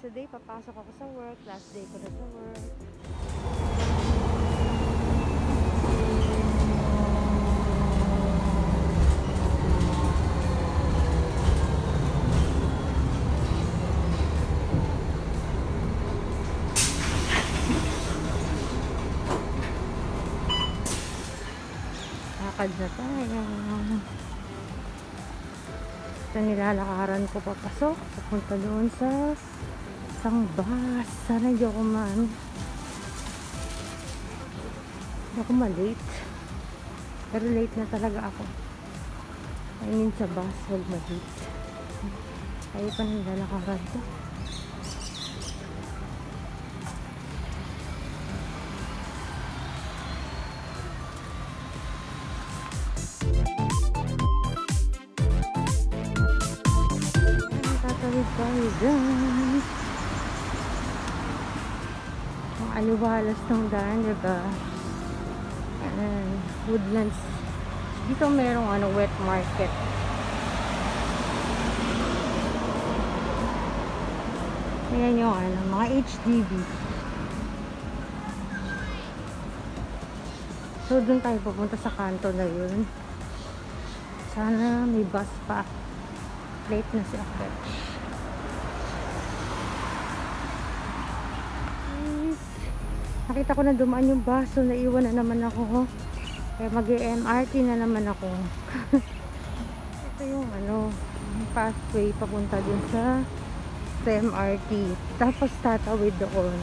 today, papasok ako sa work. Last day ko na sa work. Lakad na tayo. Ito nilalakaran ko papasok. Papunta doon sa isang bus. Sana hindi ako malate. Pero late na talaga ako. I mean sa bus, huwag malate. Tayo pa nilalakaran ko. Tatawid tayo dyan. Ang aliwalas ng daan, diba? Woodlands. Dito merong wet market. Ayan yung mga HDB. So dun tayo pupunta sa kanto na yun. Sana may bus pa. Late na si Akret. Nakita ko na dumaan yung bus. So naiwan na naman ako. Kaya mag-MRT na naman ako. Ito yung pathway papunta dun sa MRT. Tapos tatawid doon.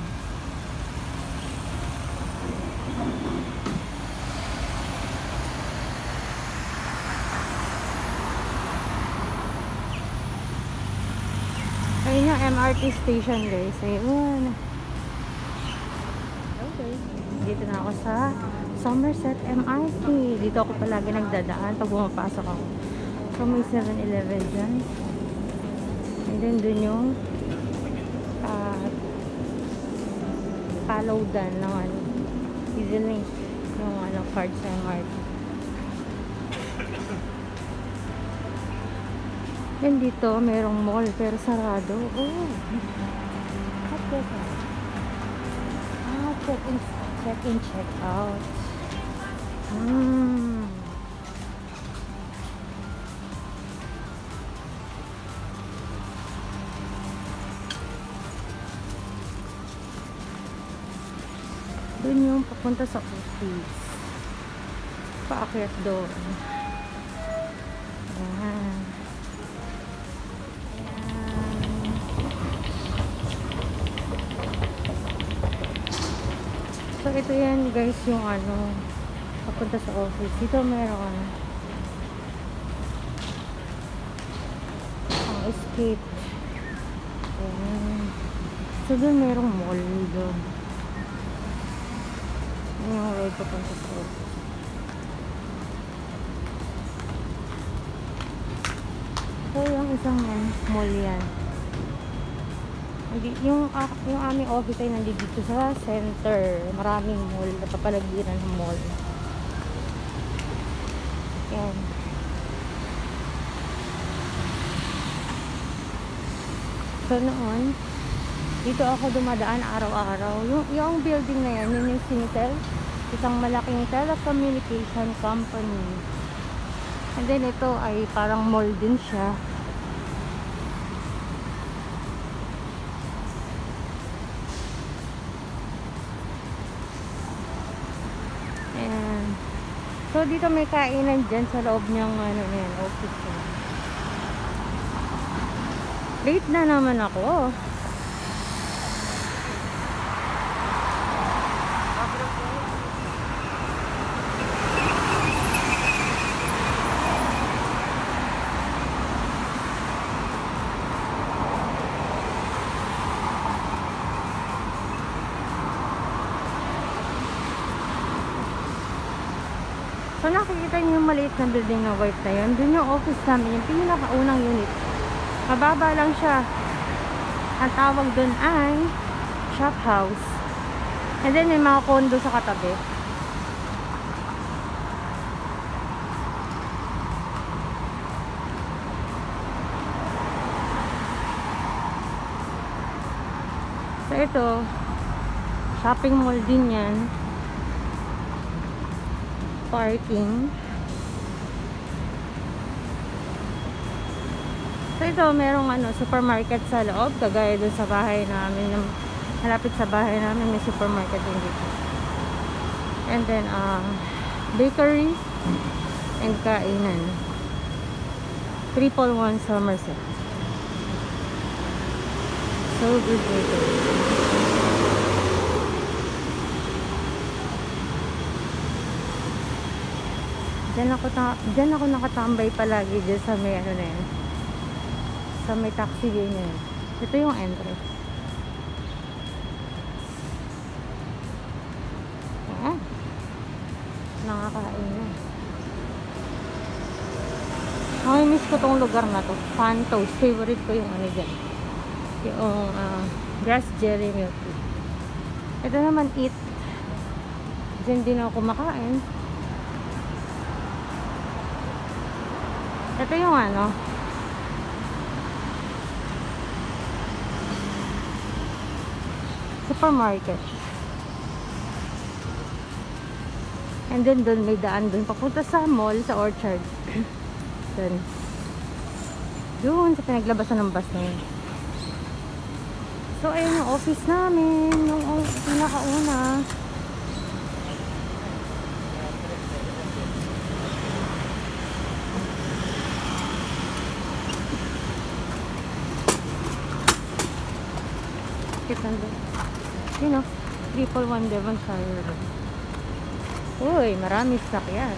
Ayun yung MRT station, guys. Ayun. Okay. Dito na ako sa Somerset MRT. Dito ako palagi nagdadaan pag bumapasok ako. So may 7-Eleven dyan. And then dun yung palawdan ng EasyLink yung card sa MRT. Then dito merong mall pero sarado. Oh. Check-in, check-out. Doon yung papunta sa office. Paakyat doon. Ayan. So ito yan guys yung papunta sa office. Dito meron ang escape. Ayan. So doon merong mall doon. Yung road papunta sa office. So yung isang mall yan. Yung aming office ay nandito sa center. Maraming mall. Napapalagiran ng mall. Yan. So noon, dito ako dumadaan araw-araw. Yung building na yan, yun yung Singtel. Isang malaking telecommunication company. And then ito ay parang mall din siya. So dito may kainan dyan sa loob niyang office. Late na naman ako. So nakikita niyo yung maliit na building na white na yun. Doon yung office namin, yung pinakaunang unit. Mababa lang siya. Ang tawag doon ay shop house. And then may mga condo sa katabi. So ito, shopping mall din yan. Parking. So ito, merong supermarket sa loob, kagaya dun sa bahay namin, malapit sa bahay namin may supermarket din dito. And then bakery and kainan. 111 Somerset. So good bakery. Diyan ako nakatambay palagi dyan sa may na yan. Sa may taxi din yan. Ito yung entrance. Ayan. Nakakain na. Miss ko tong lugar na to. Fantos. Favorite ko yung dyan. Yung grass jelly milk tea. Ito naman eat. Diyan din ako kumakain. Ito yung supermarket. And then doon may daan doon papunta sa mall, sa Orchard. Doon sa pinaglabasan ng bus na yun. So ayun yung office namin, yung pinakauna. You know, 111 Devonshire. Uy, marami sakyan.